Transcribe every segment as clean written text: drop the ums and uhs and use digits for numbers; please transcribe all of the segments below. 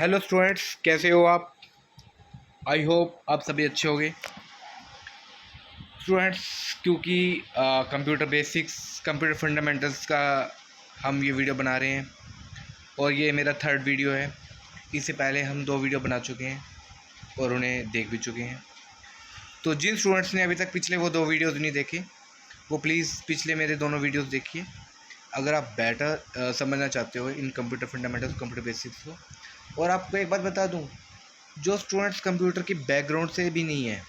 Hello students, कैसे हो आप? आई होप आप सभी अच्छे होंगे स्टूडेंट्स। क्योंकि कंप्यूटर बेसिक्स, कंप्यूटर फंडामेंटल्स का हम ये वीडियो बना रहे हैं और ये मेरा थर्ड वीडियो है। इससे पहले हम 2 वीडियो बना चुके हैं और उन्हें देख भी चुके हैं। तो जिन स्टूडेंट्स ने अभी तक पिछले वो 2 वीडियोज़ नहीं देखे, वो प्लीज़ पिछले मेरे दोनों वीडियोज़ देखिए अगर आप बेटर समझना चाहते हो इन कंप्यूटर फंडामेंटल्स, कंप्यूटर बेसिक्स को। और आपको एक बात बता दूँ, जो स्टूडेंट्स कंप्यूटर की बैकग्राउंड से भी नहीं है,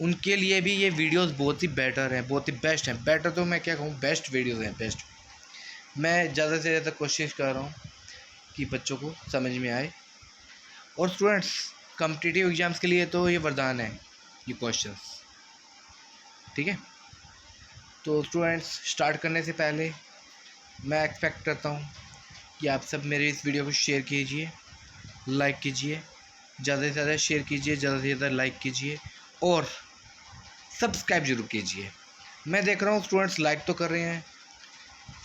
उनके लिए भी ये वीडियोस बहुत ही बेटर हैं, बहुत ही बेस्ट हैं। बेटर तो मैं क्या कहूँ, बेस्ट वीडियोस हैं, बेस्ट। मैं ज़्यादा से ज़्यादा कोशिश कर रहा हूँ कि बच्चों को समझ में आए। और स्टूडेंट्स, कॉम्पिटिटिव एग्ज़ाम्स के लिए तो ये वरदान है, ये क्वेश्चंस। ठीक है, तो स्टूडेंट्स स्टार्ट करने से पहले मैं एक्सपेक्ट करता हूँ कि आप सब मेरे इस वीडियो को शेयर कीजिए, लाइक कीजिए, ज़्यादा से ज़्यादा शेयर कीजिए, ज़्यादा से ज़्यादा लाइक कीजिए और सब्सक्राइब जरूर कीजिए। मैं देख रहा हूँ स्टूडेंट्स लाइक तो कर रहे हैं,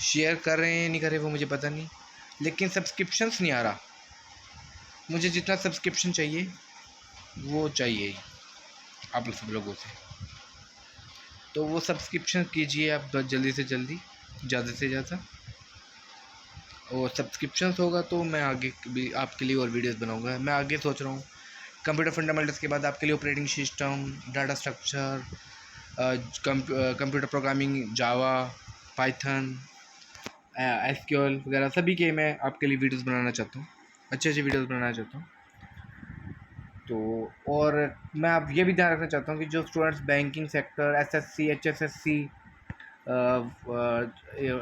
शेयर कर रहे हैं, नहीं कर रहे वो मुझे पता नहीं, लेकिन सब्सक्रिप्शंस नहीं आ रहा। मुझे जितना सब्सक्रिप्शन चाहिए वो चाहिए ही आप सब लोगों से। तो वो सब्सक्रिप्शन कीजिए आप जल्दी से जल्दी, ज़्यादा से ज़्यादा। और सब्सक्रिप्शंस होगा तो मैं आगे भी आपके लिए और वीडियोस बनाऊंगा। मैं आगे सोच रहा हूँ कंप्यूटर फंडामेंटल्स के बाद आपके लिए operating system, data structure, computer programming, Java, Python, SQL वगैरह सभी के मैं आपके लिए वीडियोस बनाना चाहता हूँ, अच्छे अच्छे वीडियोस बनाना चाहता हूँ। तो और मैं आप ये भी ध्यान रखना चाहता हूँ कि जो students banking sector, SSC, HSSC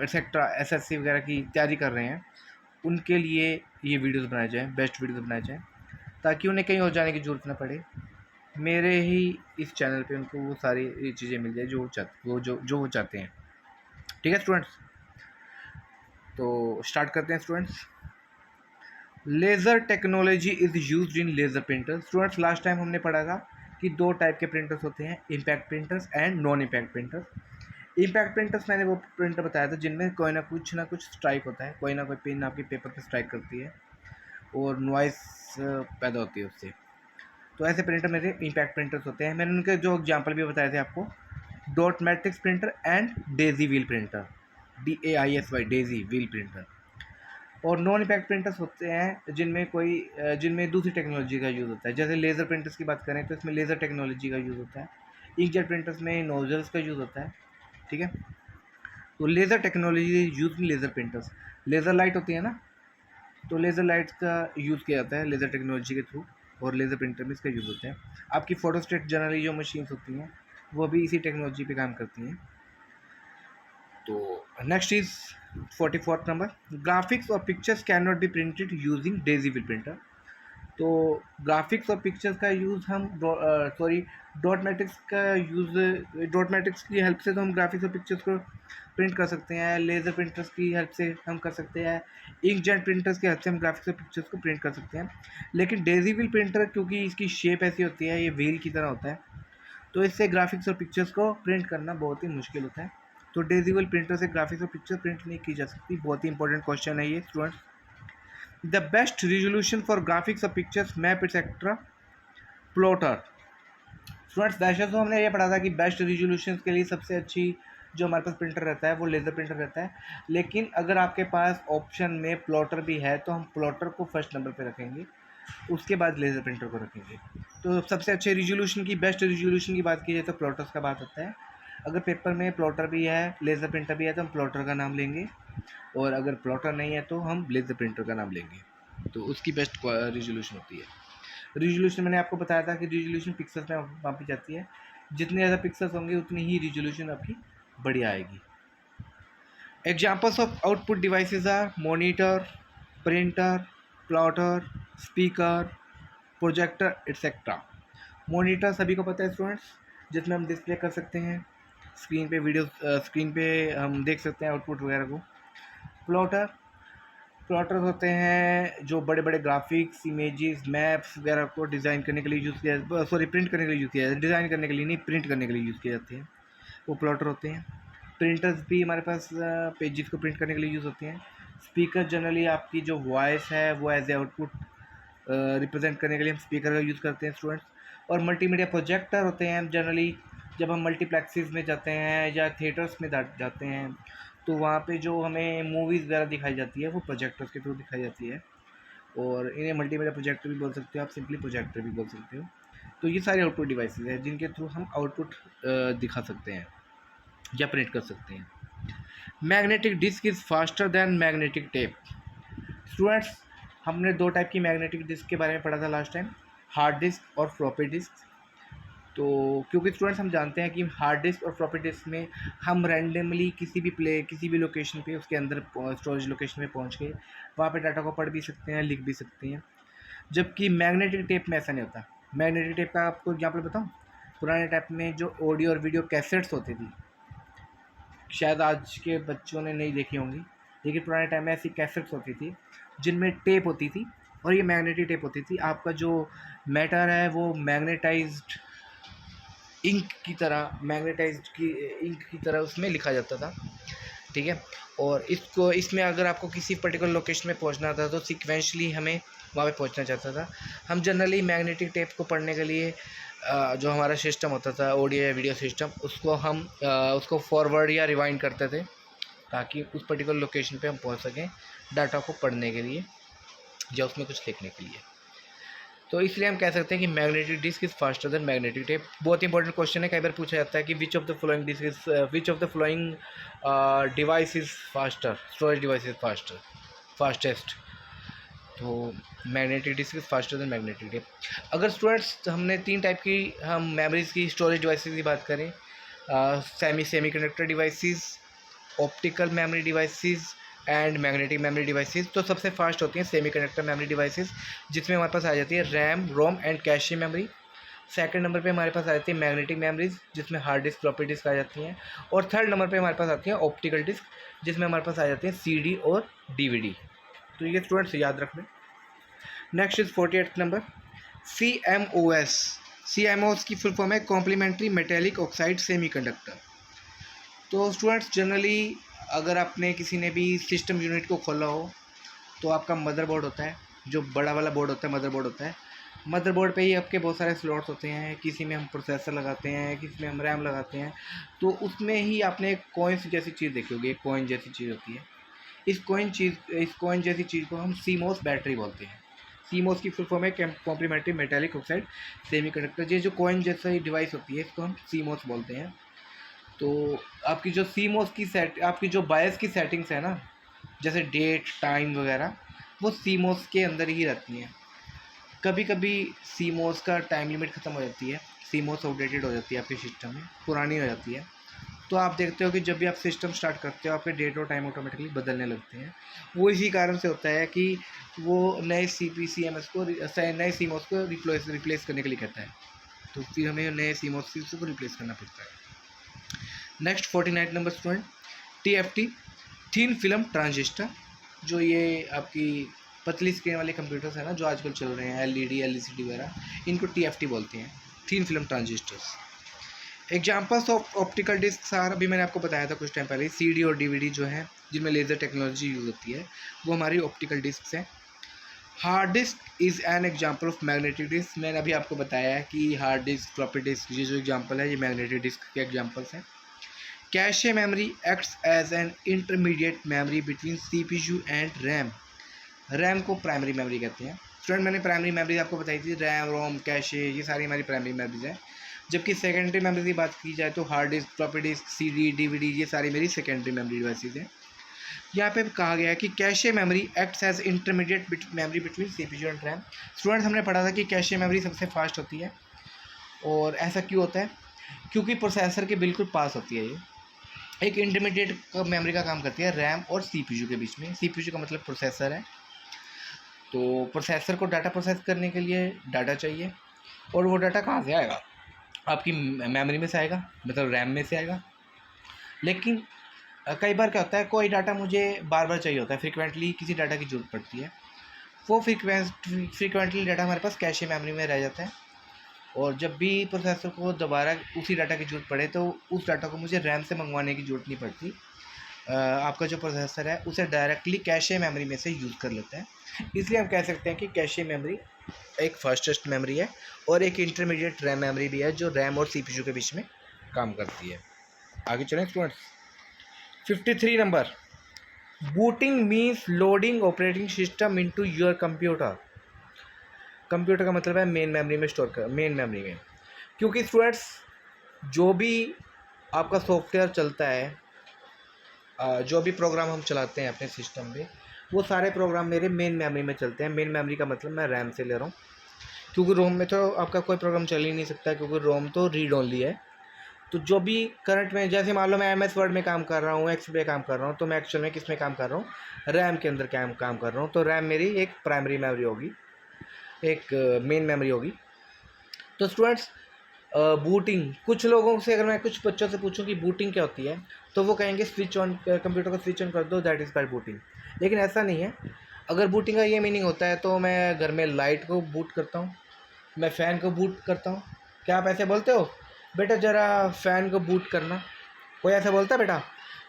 etcetera, SSC वगैरह की तैयारी कर रहे हैं, उनके लिए ये वीडियोस बनाए जाएँ, बेस्ट वीडियोस बनाए जाएँ, ताकि उन्हें कहीं और जाने की ज़रूरत ना पड़े। मेरे ही इस चैनल पे उनको वो सारी चीज़ें मिल जाए जो वो चाहते हैं। ठीक है स्टूडेंट्स, तो स्टार्ट करते हैं students. Laser technology is used in laser printer. Students, last time हमने पढ़ा था कि 2 टाइप के प्रिंटर्स होते हैं, impact printers and non impact printers. Impact printers मैंने वो प्रिंटर बताया था जिनमें कोई ना कुछ स्ट्राइक होता है, कोई ना कोई पिन आपके पेपर पे स्ट्राइक करती है और नॉइस पैदा होती है उससे। तो ऐसे प्रिंटर मेरे इम्पैक्ट प्रिंटर्स होते हैं। मैंने उनके जो एग्जाम्पल भी बताए थे आपको, dot matrix printer and Daisy wheel printer, DAISY, Daisy wheel printer. और नॉन इम्पैक्ट प्रिंटर्स होते हैं जिनमें दूसरी टेक्नोलॉजी का यूज़ होता है। जैसे लेज़र प्रिंटर्स की बात करें तो इसमें लेज़र टेक्नोलॉजी का यूज़ होता है। इंकजेट प्रिंटर्स में नोजल्स का यूज़ होता है। ठीक है, तो laser technology use in laser printers. Laser light होती है ना, तो लेज़र लाइट्स का यूज़ किया जाता है लेज़र टेक्नोलॉजी के थ्रू, और लेज़र प्रिंटर में इसका यूज़ होता है। आपकी फोटोस्टेट जनरली जो मशीन्स होती हैं वो भी इसी टेक्नोलॉजी पे काम करती हैं। तो next is 44th number, graphics और pictures can not be printed using daisy wheel printer. तो ग्राफिक्स और पिक्चर्स का यूज़ हम डॉट मैट्रिक्स का यूज़, डॉट मैट्रिक्स की हेल्प से तो हम ग्राफिक्स और पिक्चर्स को प्रिंट कर सकते हैं। लेज़र प्रिंटर्स की हेल्प से हम कर सकते हैं। इंकजेट प्रिंटर्स की हेल्प से हम ग्राफिक्स और पिक्चर्स को प्रिंट कर सकते हैं। लेकिन डेजी व्हील प्रिंटर, क्योंकि इसकी शेप ऐसी होती है, ये व्हील की तरह होता है, तो इससे ग्राफिक्स और पिक्चर्स को प्रिंट करना बहुत ही मुश्किल होता है। तो डेजी व्हील प्रिंटर से ग्राफिक्स और पिक्चर प्रिंट नहीं की जा सकती। बहुत ही इंपॉर्टेंट क्वेश्चन है ये students. The best resolution for graphics और pictures, map etcetera, plotter. Students, वैसे तो हमने ये पढ़ा था कि बेस्ट रिजोल्यूशन के लिए सबसे अच्छी जो हमारे पास प्रिंटर रहता है वो लेज़र प्रिंटर रहता है। लेकिन अगर आपके पास ऑप्शन में प्लॉटर भी है तो हम प्लॉटर को फर्स्ट नंबर पे रखेंगे, उसके बाद लेज़र प्रिंटर को रखेंगे। तो सबसे अच्छे रिजोल्यूशन की, बेस्ट रिजोल्यूशन की बात की जाए तो प्लॉटर्स का बात होता है। अगर पेपर में प्लॉटर भी है, लेज़र प्रिंटर भी है, तो हम प्लॉटर का नाम लेंगे, और अगर प्लॉटर नहीं है तो हम लेज़र प्रिंटर का नाम लेंगे। तो उसकी बेस्ट रिजोल्यूशन होती है। रिजोल्यूशन मैंने आपको बताया था कि रिजोल्यूशन पिक्सल्स में मापी जाती है। जितने ज़्यादा पिक्सल्स होंगे उतनी ही रिजोल्यूशन आपकी बढ़िया आएगी। Examples of output devices are monitor, printer, plotter, speaker, projector etcetera. Monitor सभी को पता है स्टूडेंट्स, जिसमें हम डिस्प्ले कर सकते हैं स्क्रीन पे वीडियो, स्क्रीन पे हम देख सकते हैं आउटपुट वगैरह को। प्लॉटर, प्लॉटर होते हैं जो बड़े बड़े ग्राफिक्स, इमेजेस, मैप्स वगैरह को डिज़ाइन करने के लिए यूज़ किया, प्रिंट करने के लिए यूज़ किया जाता है। डिज़ाइन करने के लिए नहीं, प्रिंट करने के लिए यूज़ किए जाते हैं, वो प्लॉटर होते हैं। प्रिंटर्स भी हमारे पास पेजेस को प्रिंट करने के लिए यूज़ होते हैं। स्पीकर जनरली आपकी जो वॉइस है वो एज ए आउटपुट रिप्रेजेंट करने के लिए हम स्पीकर का यूज़ करते हैं स्टूडेंट्स। और मल्टीमीडिया प्रोजेक्टर होते हैं जनरली जब हम मल्टीप्लेक्सेस में जाते हैं या थिएटर्स में जाते हैं तो वहाँ पे जो हमें मूवीज़ वगैरह दिखाई जाती है वो प्रोजेक्टर्स के थ्रू दिखाई जाती है। और इन्हें मल्टीमीडिया प्रोजेक्टर भी बोल सकते हो आप, सिंपली प्रोजेक्टर भी बोल सकते हो। तो ये सारे आउटपुट डिवाइसेस हैं जिनके थ्रू हम आउटपुट दिखा सकते हैं या प्रिंट कर सकते हैं। Magnetic disk is faster than magnetic tape. Students, हमने दो टाइप की मैग्नेटिक डिस्क के बारे में पढ़ा था लास्ट टाइम, हार्ड डिस्क और फ्लॉपी डिस्क। तो क्योंकि स्टूडेंट्स हम जानते हैं कि हार्ड डिस्क और फ्लॉपी डिस्क में हम रैंडमली किसी भी लोकेशन पे उसके अंदर स्टोरेज लोकेशन में पहुंच के वहाँ पे डाटा को पढ़ भी सकते हैं, लिख भी सकते हैं। जबकि मैग्नेटिक टेप में ऐसा नहीं होता। मैग्नेटिक टेप का आपको एग्जाम्पल बताऊँ, पुराने टाइप में जो ऑडियो और वीडियो कैसेट्स होती थी, शायद आज के बच्चों ने नहीं देखी होंगी, लेकिन पुराने टाइम में ऐसी कैसेट्स होती थी जिनमें टेप होती थी और ये मैग्नेटिक टेप होती थी। आपका जो मैटर है वो मैग्नेटाइज्ड इंक की तरह उसमें लिखा जाता था, ठीक है। और इसमें अगर आपको किसी पर्टिकुलर लोकेशन में पहुंचना था तो सिक्वेंशली हमें वहाँ पे पहुंचना चाहता था। हम जनरली मैग्नेटिक टेप को पढ़ने के लिए जो हमारा सिस्टम होता था ऑडियो या वीडियो सिस्टम, उसको फॉरवर्ड या रिवाइंड करते थे ताकि उस पर्टिकुलर लोकेशन पे हम पहुंच सकें डाटा को पढ़ने के लिए या उसमें कुछ लिखने के लिए। तो इसलिए हम कह सकते हैं कि magnetic disk is faster than magnetic tape. बहुत इंपॉर्टेंट क्वेश्चन है, कई बार पूछा जाता है कि which of the following device is faster, storage device is fastest. तो magnetic disk is faster than magnetic tape. अगर स्टूडेंट्स हमने तीन टाइप की हम मेमोरीज की स्टोरेज डिवाइसेस की बात करें, semi conductor devices, optical memory devices and magnetic memory devices, तो सबसे फास्ट होती हैं सेमी कंडक्टर मेमोरी डिवाइसेस जिसमें हमारे पास आ जाती है RAM, ROM and cache memory. Second number पे हमारे पास आ जाती है मैग्नेटिक मेमोरीज जिसमें हार्ड डिस्क, फ्लॉपी डिस्क आ जाती हैं। और थर्ड नंबर पे हमारे पास आती है ऑप्टिकल डिस्क जिसमें हमारे पास आ जाती है सीडी और डीवीडी। तो ये स्टूडेंट्स याद रख लें। Next is 48th number, CMOS। CMOS की फुल फॉर्म है कॉम्प्लीमेंट्री मेटेलिक ऑक्साइड सेमीकंडक्टर। तो स्टूडेंट्स जनरली अगर आपने किसी ने भी सिस्टम यूनिट को खोला हो तो आपका मदरबोर्ड होता है, जो बड़ा वाला बोर्ड होता है मदरबोर्ड होता है। मदरबोर्ड पे ही आपके बहुत सारे स्लॉट्स होते हैं, किसी में हम प्रोसेसर लगाते हैं, किसी में हम रैम लगाते हैं। तो उसमें ही आपने एक कॉइन्स जैसी चीज़ देखी होगी, एक कॉइन जैसी चीज़ होती है। इस कॉइन जैसी चीज़ को हम CMOS बैटरी बोलते हैं। CMOS की फुल फॉर्म है कॉम्प्लीमेंट्री मेटेलिक ऑक्साइड सेमीकंडक्टर। ये जो कॉइन जैसा डिवाइस होती है इसको हम CMOS बोलते हैं। तो आपकी जो आपकी जो बायस की सेटिंग्स है ना, जैसे डेट, टाइम वगैरह, वो CMOS के अंदर ही रहती हैं। कभी कभी CMOS का टाइम लिमिट ख़त्म हो जाती है, CMOS आउटडेटेड हो जाती है आपके सिस्टम में, पुरानी हो जाती है। तो आप देखते हो कि जब भी आप सिस्टम स्टार्ट करते हो आपके डेट और टाइम ऑटोमेटिकली बदलने लगते हैं। वो इसी कारण से होता है कि वो नए CMOS को रिप्लेस करने के लिए कहता है। तो फिर हमें नए CMOS को रिप्लेस करना पड़ता है। Next 49 number student, TFT, thin film transistor. जो ये आपकी पतली स्क्रीन वाले कंप्यूटर्स हैं ना जो आजकल चल रहे हैं, LED LCD वगैरह, इनको TFT बोलते हैं, thin film transistors. Examples of optical disk सार अभी मैंने आपको बताया था कुछ टाइम पहले, CD और DVD जो है जिनमें लेज़र टेक्नोलॉजी यूज़ होती है वो हमारी ऑप्टिकल डिस्क हैं। Hard disk is an example of magnetic disk. मैंने अभी आपको बताया है कि हार्ड डिस्क, फ्लॉपी डिस्क, ये जो एग्जाम्पल है ये मैग्नेटिक डिस्क के एग्जाम्पल्स हैं। Cache memory acts as an intermediate memory between CPU and RAM. RAM को प्राइमरी मेमोरी कहते हैं। स्टूडेंट मैंने प्राइमरी मेमोरी आपको बताई थी, रैम, रोम, कैशे, ये सारी हमारी प्राइमरी मेमोरीज हैं। जबकि सेकेंडरी मेमोरी की बात की जाए तो hard disk, floppy disc, CD, DVD, ये सारी मेरी सेकेंडरी मेमोरी डिवाइसेज हैं। यहाँ पे कहा गया है कि cache memory acts as intermediate memory between CPU and RAM. Student हमने पढ़ा था कि कैशे मेमोरी सबसे फास्ट होती है, और ऐसा क्यों होता है? क्योंकि प्रोसेसर के बिल्कुल पास होती है। ये एक इंटरमीडिएट मेमोरी का काम करती है रैम और CPU के बीच में। CPU का मतलब प्रोसेसर है। तो प्रोसेसर को डाटा प्रोसेस करने के लिए डाटा चाहिए, और वो डाटा कहाँ से आएगा? आपकी मेमोरी में से आएगा, मतलब रैम में से आएगा। लेकिन कई बार क्या होता है, कोई डाटा मुझे बार बार चाहिए होता है, फ्रिक्वेंटली किसी डाटा की ज़रूरत पड़ती है। वो फ्रिक्वेंटली डाटा हमारे पास कैशे मेमोरी में रह जाता है, और जब भी प्रोसेसर को दोबारा उसी डाटा की ज़रूरत पड़े तो उस डाटा को मुझे रैम से मंगवाने की ज़रूरत नहीं पड़ती, आपका जो प्रोसेसर है उसे डायरेक्टली कैशे मेमोरी में से यूज़ कर लेता है। इसलिए हम कह सकते हैं कि कैशे मेमोरी एक फास्टेस्ट मेमोरी है और एक इंटरमीडिएट रैम मेमोरी भी है जो रैम और सीपीयू के बीच में काम करती है। आगे चलें students. 53 number, booting means loading operating system into your computer. Computer का मतलब है मेन मेमोरी में स्टोर कर, मेन मेमोरी में। क्योंकि स्टूडेंट्स जो भी आपका सॉफ्टवेयर चलता है, जो भी प्रोग्राम हम चलाते हैं अपने सिस्टम में, वो सारे प्रोग्राम मेरे मेन मेमोरी में चलते हैं। मेन मेमोरी का मतलब मैं रैम से ले रहा हूँ, क्योंकि रोम में तो आपका कोई प्रोग्राम चल ही नहीं सकता, क्योंकि रोम तो रीड ओनली है। तो जो भी करंट में, जैसे मान लो मैं MS वर्ड में काम कर रहा हूँ, एक्सेल पे काम कर रहा हूँ, तो मैं एक्चुअल में किस में काम कर रहा हूँ, रैम के अंदर काम कर रहा हूँ। तो रैम मेरी एक प्राइमरी मेमोरी होगी, एक मेन मेमोरी होगी। तो स्टूडेंट्स बूटिंग, कुछ लोगों से अगर मैं कुछ बच्चों से पूछूं कि बूटिंग क्या होती है, तो वो कहेंगे स्विच ऑन, कंप्यूटर को स्विच ऑन कर दो, दैट इज़ बाय बूटिंग। लेकिन ऐसा नहीं है। अगर बूटिंग का ये मीनिंग होता है तो मैं घर में लाइट को बूट करता हूँ, मैं फ़ैन को बूट करता हूँ। क्या आप ऐसे बोलते हो बेटा ज़रा फ़ैन को बूट करना? कोई ऐसा बोलता है बेटा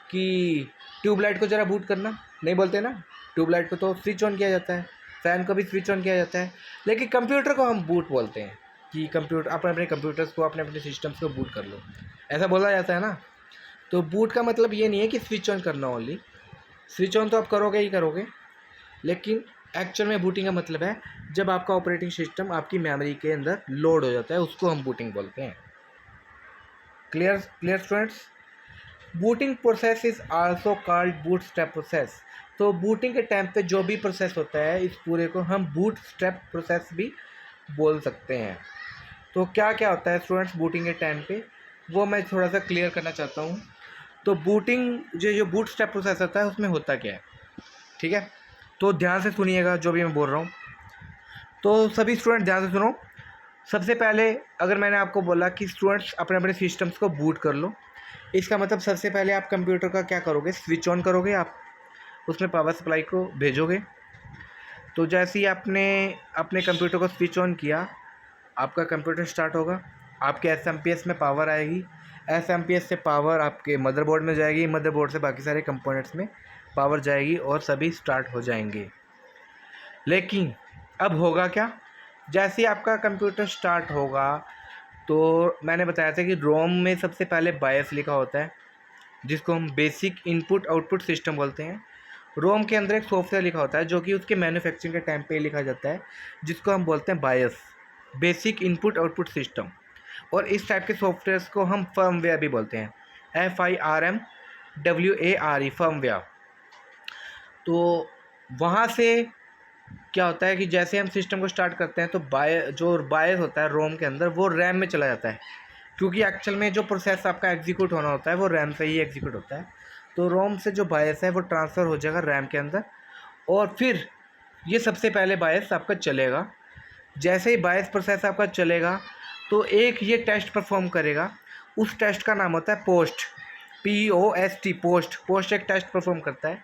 कि ट्यूबलाइट को ज़रा बूट करना? नहीं बोलते ना। ट्यूबलाइट को तो स्विच ऑन किया जाता है, फ़ैन को भी स्विच ऑन किया जाता है, लेकिन कंप्यूटर को हम बूट बोलते हैं कि कंप्यूटर, अपने अपने कंप्यूटर्स को, अपने अपने सिस्टम्स को बूट कर लो, ऐसा बोला जाता है ना। तो बूट का मतलब ये नहीं है कि स्विच ऑन करना ओनली, स्विच ऑन तो आप करोगे ही करोगे, लेकिन एक्चुअल में बूटिंग का मतलब है जब आपका ऑपरेटिंग सिस्टम आपकी मेमोरी के अंदर लोड हो जाता है, उसको हम बूटिंग बोलते हैं। Clear clear students. Booting process is also called boot step process. तो बूटिंग के टाइम पे जो भी प्रोसेस होता है, इस पूरे को हम बूट स्टेप प्रोसेस भी बोल सकते हैं। तो क्या क्या होता है स्टूडेंट्स बूटिंग के टाइम पे, वो मैं थोड़ा सा क्लियर करना चाहता हूँ। तो बूटिंग जो बूट स्टेप प्रोसेस होता है उसमें होता क्या है, ठीक है, तो ध्यान से सुनिएगा जो भी मैं बोल रहा हूँ। तो सभी स्टूडेंट ध्यान से सुनो। सबसे पहले अगर मैंने आपको बोला कि स्टूडेंट्स अपने अपने सिस्टम्स को बूट कर लो, इसका मतलब सबसे पहले आप कंप्यूटर का क्या करोगे, स्विच ऑन करोगे, आप उसमें पावर सप्लाई को भेजोगे। तो जैसे ही आपने अपने कंप्यूटर को स्विच ऑन किया, आपका कंप्यूटर स्टार्ट होगा, आपके SMPS में पावर आएगी, SMPS से पावर आपके मदरबोर्ड में जाएगी, मदरबोर्ड से बाकी सारे कंपोनेंट्स में पावर जाएगी और सभी स्टार्ट हो जाएंगे। लेकिन अब होगा क्या, जैसे ही आपका कंप्यूटर स्टार्ट होगा, तो मैंने बताया था कि रोम में सबसे पहले बायस लिखा होता है, जिसको हम बेसिक इनपुट आउटपुट सिस्टम बोलते हैं। रोम के अंदर एक सॉफ्टवेयर लिखा होता है जो कि उसके मैन्युफैक्चरिंग के टाइम पे लिखा जाता है, जिसको हम बोलते हैं बायस, बेसिक इनपुट आउटपुट सिस्टम। और इस टाइप के सॉफ्टवेयर्स को हम फर्मवेयर भी बोलते हैं, FIRMWARE, फर्मवेयर। तो वहाँ से क्या होता है कि जैसे हम सिस्टम को स्टार्ट करते हैं तो जो बायस होता है रोम के अंदर, वो रैम में चला जाता है, क्योंकि एक्चुअल में जो प्रोसेस आपका एग्जीक्यूट होना होता है वो रैम से ही एग्जीक्यूट होता है। तो रोम से जो बायस है वो ट्रांसफ़र हो जाएगा रैम के अंदर, और फिर ये सबसे पहले बायस आपका चलेगा। जैसे ही बायस प्रोसेस आपका चलेगा तो एक ये टेस्ट परफॉर्म करेगा, उस टेस्ट का नाम होता है पोस्ट, POST, पोस्ट। पोस्ट एक टेस्ट परफॉर्म करता है,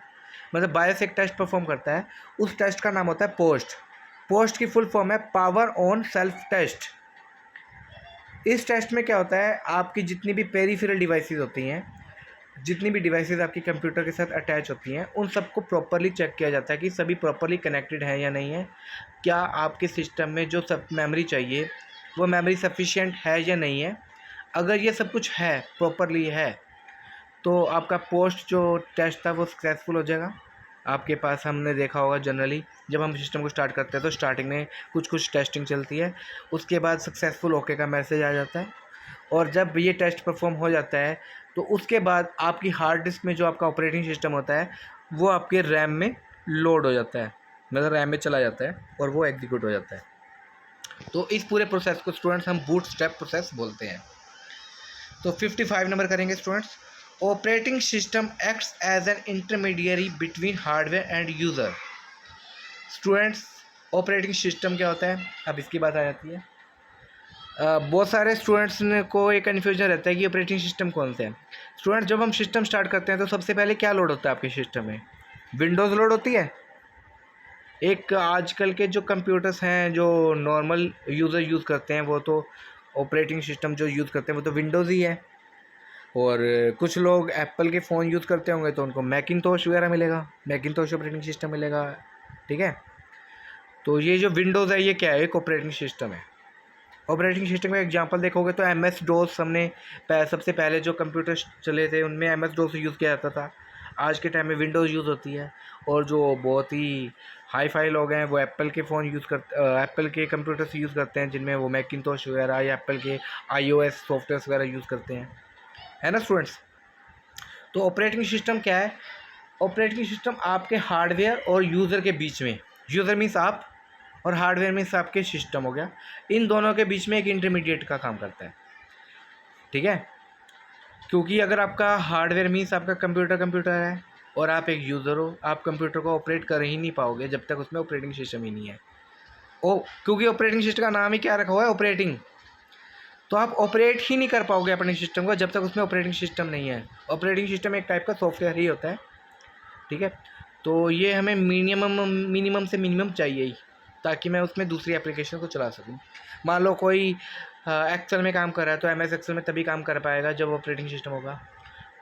मतलब बायस एक टेस्ट परफॉर्म करता है, उस टेस्ट का नाम होता है पोस्ट। पोस्ट की फुल फॉर्म है पावर ऑन सेल्फ टेस्ट। इस टेस्ट में क्या होता है, आपकी जितनी भी पेरिफेरल डिवाइसेस होती हैं, जितनी भी डिवाइसेस आपकी कंप्यूटर के साथ अटैच होती हैं, उन सबको प्रॉपरली चेक किया जाता है कि सभी प्रॉपरली कनेक्टेड है या नहीं है, क्या आपके सिस्टम में जो सब मेमोरी चाहिए वो मेमोरी सफिशिएंट है या नहीं है। अगर ये सब कुछ है, प्रॉपरली है, तो आपका पोस्ट जो टेस्ट था वो सक्सेसफुल हो जाएगा। आपके पास हमने देखा होगा जनरली जब हम सिस्टम को स्टार्ट करते हैं तो स्टार्टिंग में कुछ टेस्टिंग चलती है, उसके बाद सक्सेसफुल ओके का मैसेज आ जाता है, और जब ये टेस्ट परफॉर्म हो जाता है तो उसके बाद आपकी हार्ड डिस्क में जो आपका ऑपरेटिंग सिस्टम होता है वो आपके रैम में लोड हो जाता है, मतलब रैम में चला जाता है और वो एग्जीक्यूट हो जाता है। तो इस पूरे प्रोसेस को स्टूडेंट्स हम बूट स्टेप प्रोसेस बोलते हैं। तो 55 नंबर करेंगे students. Operating system acts as an intermediary between hardware and user. Students operating system क्या होता है, अब इसकी बात आ जाती है। बहुत सारे स्टूडेंट्स को एक कन्फ्यूजन रहता है कि ऑपरेटिंग सिस्टम कौन से हैं। स्टूडेंट्स जब हम सिस्टम स्टार्ट करते हैं तो सबसे पहले क्या लोड होता है आपके सिस्टम में, विंडोज़ लोड होती है। एक आजकल के जो कंप्यूटर्स हैं जो नॉर्मल यूज़र यूज़ करते हैं, वो तो ऑपरेटिंग सिस्टम जो यूज़ करते हैं वो तो विंडोज़ ही है। और कुछ लोग एप्पल के फ़ोन यूज़ करते होंगे तो उनको मैकिनटोश वगैरह मिलेगा, मैकिनटोश ऑपरेटिंग सिस्टम मिलेगा, ठीक है। तो ये जो विंडोज़ है ये क्या है, एक ऑपरेटिंग सिस्टम है। ऑपरेटिंग सिस्टम का एग्जांपल देखोगे तो एम एस डोस हमने सबसे पहले जो कंप्यूटर चले थे उनमें एम एस डोस यूज़ किया जाता था। आज के टाइम में विंडोज़ यूज़ होती है। और जो बहुत ही हाई फाई लोग हैं वो एप्पल के फ़ोन यूज़ एप्पल के कंप्यूटर्स यूज़ करते हैं, जिनमें वो मैकिनटोश वगैरह या एप्पल के iOS सॉफ्टवेयर वगैरह यूज़ करते हैं, है ना स्टूडेंट्स। तो ऑपरेटिंग सिस्टम क्या है? ऑपरेटिंग सिस्टम आपके हार्डवेयर और यूज़र के बीच में, यूज़र मीन्स आप और हार्डवेयर मीन्स आपके सिस्टम हो गया, इन दोनों के बीच में एक इंटरमीडिएट का काम करता है, ठीक है। क्योंकि अगर आपका हार्डवेयर मीन्स आपका कंप्यूटर है और आप एक यूज़र हो, आप कंप्यूटर को ऑपरेट कर ही नहीं पाओगे जब तक उसमें ऑपरेटिंग सिस्टम ही नहीं है। क्योंकि ऑपरेटिंग सिस्टम का नाम ही क्या रखा हुआ है, ऑपरेटिंग। तो आप ऑपरेट ही नहीं कर पाओगे अपने सिस्टम को जब तक उसमें ऑपरेटिंग सिस्टम नहीं है। ऑपरेटिंग सिस्टम एक टाइप का सॉफ्टवेयर ही होता है, ठीक है। तो ये हमें मिनिमम से मिनिमम चाहिए ही, ताकि मैं उसमें दूसरी एप्लीकेशन को चला सकूँ। मान लो कोई एक्सेल में काम कर रहा है तो MS एक्सेल में तभी काम कर पाएगा जब ऑपरेटिंग सिस्टम होगा।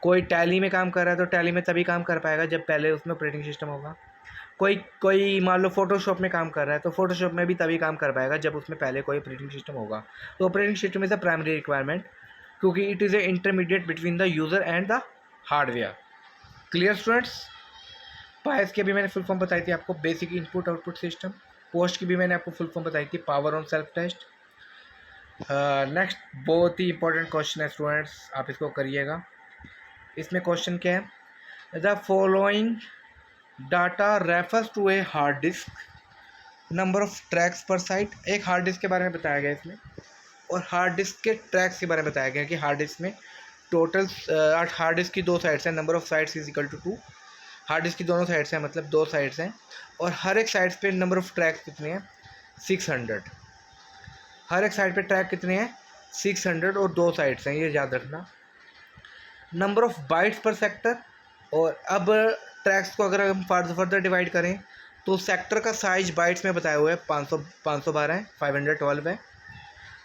कोई टैली में काम कर रहा है तो टैली में तभी काम कर पाएगा जब पहले उसमें ऑपरेटिंग सिस्टम होगा। कोई मान लो फोटोशॉप में काम कर रहा है तो फोटोशॉप में भी तभी काम कर पाएगा जब उसमें पहले कोई ऑपरेटिंग सिस्टम होगा। तो operating system is a primary requirement, क्योंकि it is a intermediate between the user and the hardware. Clear students. BIOS की भी मैंने फुल फॉर्म बताई थी आपको, basic input output system. POST की भी मैंने आपको फुल फॉर्म बताई थी, power on self test. Next बहुत ही इंपॉर्टेंट क्वेश्चन है स्टूडेंट्स, आप इसको करिएगा। इसमें क्वेश्चन क्या है, the following data refers to a hard disk, number of tracks पर साइट। एक हार्ड डिस्क के बारे में बताया गया इसमें, और हार्ड डिस्क के ट्रैक्स के बारे में बताया गया कि हार्ड डिस्क में टोटल हार्ड डिस्क की 2 साइड्स हैं, number of sides is equal to 2। Hard disk की दोनों साइड्स हैं, मतलब 2 साइड्स हैं, और हर एक साइड्स पे नंबर ऑफ ट्रैक्स कितने हैं, 600। हर एक साइड पे ट्रैक कितने हैं, 600, और 2 साइड्स हैं, ये याद रखना। नंबर ऑफ बाइट्स पर सेक्टर, और अब ट्रैक्स को अगर हम फर्दर डिवाइड करें तो सेक्टर का साइज बाइट्स में बताया हुआ है 512 है, 512 है।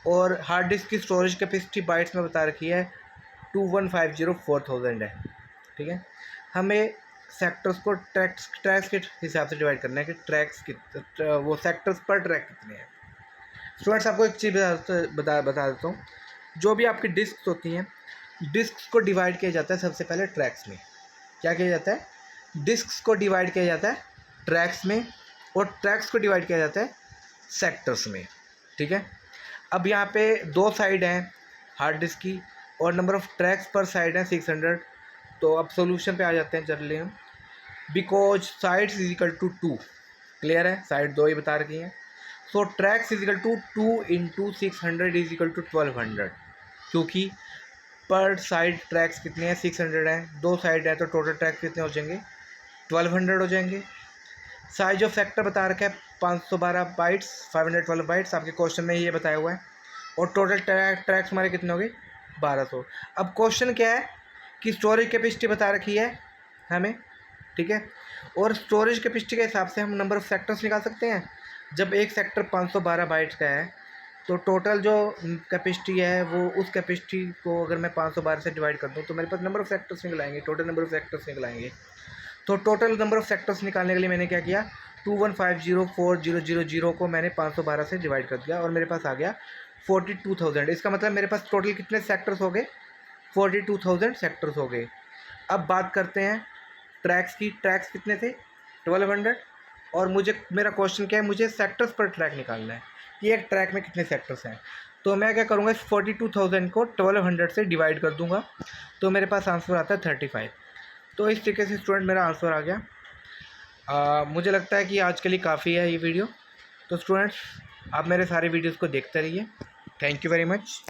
और हार्ड डिस्क की स्टोरेज कैपेसिटी बाइट्स में बता रखी है 21504000 है, ठीक है। हमें सेक्टर्स को ट्रैक्स के हिसाब से डिवाइड करना है कि वो सेक्टर्स पर ट्रैक कितने हैं। स्टूडेंट्स आपको एक चीज़ बता देता हूँ, जो भी आपकी डिस्क होती हैं, डिस्क को डिवाइड किया जाता है सबसे पहले ट्रैक्स में। क्या किया जाता है, डिस्क को डिवाइड किया जाता है ट्रैक्स में, और ट्रैक्स को डिवाइड किया जाता है सेक्टर्स में, ठीक है। अब यहाँ पे 2 साइड हैं हार्ड डिस्क की, और नंबर ऑफ ट्रैक्स पर साइड है 600। तो अब सोल्यूशन पे आ जाते हैं जनरली हम, because sides is equal to 2। Clear है, साइड 2 ही बता रखी हैं। So tracks is equal to 2 into 600 is equal to 1200, क्योंकि पर साइड ट्रैक्स कितने हैं, 600 हैं। 2 साइड हैं तो टोटल ट्रैक्स कितने हो जाएंगे, 1200 हो जाएंगे। साइज ऑफ सेक्टर बता रखा है 512 बाइट्स, 512 बाइट्स, आपके क्वेश्चन में ये बताया हुआ है। और टोटल ट्रैक्स हमारे कितने हो गए, 1200। अब क्वेश्चन क्या है कि स्टोरेज कैपेसिटी बता रखी है हमें, ठीक है। और स्टोरेज कैपेसिटी के हिसाब से हम नंबर ऑफ सेक्टर्स निकाल सकते हैं। जब एक सेक्टर 512 बाइट्स का है तो टोटल जो कैपेसिटी है वो उस कैपेसिटी को अगर मैं 512 से डिवाइड कर दूँ तो मेरे पास नंबर ऑफ सेक्टर्स निकल आएंगे, टोटल नंबर ऑफ सेक्टर्स निकल आएंगे। तो टोटल नंबर ऑफ सेक्टर्स निकालने के लिए मैंने क्या किया, 21504000 को मैंने 512 से डिवाइड कर दिया और मेरे पास आ गया 42,000। इसका मतलब मेरे पास टोटल कितने सेक्टर्स हो गए, 42,000 सेक्टर्स हो गए। अब बात करते हैं ट्रैक्स की। ट्रैक्स कितने थे, 1200। और मेरा क्वेश्चन क्या है, मुझे सेक्टर्स पर ट्रैक निकालना है कि एक ट्रैक में कितने सेक्टर्स हैं। तो मैं क्या करूँगा, 42,000 को 1200 से डिवाइड कर दूँगा, तो मेरे पास आंसर आता है 35। तो इस तरीके से स्टूडेंट मेरा आंसर आ गया। मुझे लगता है कि आज के लिए काफ़ी है ये वीडियो। तो स्टूडेंट्स आप मेरे सारे वीडियोस को देखते रहिए। Thank you very much.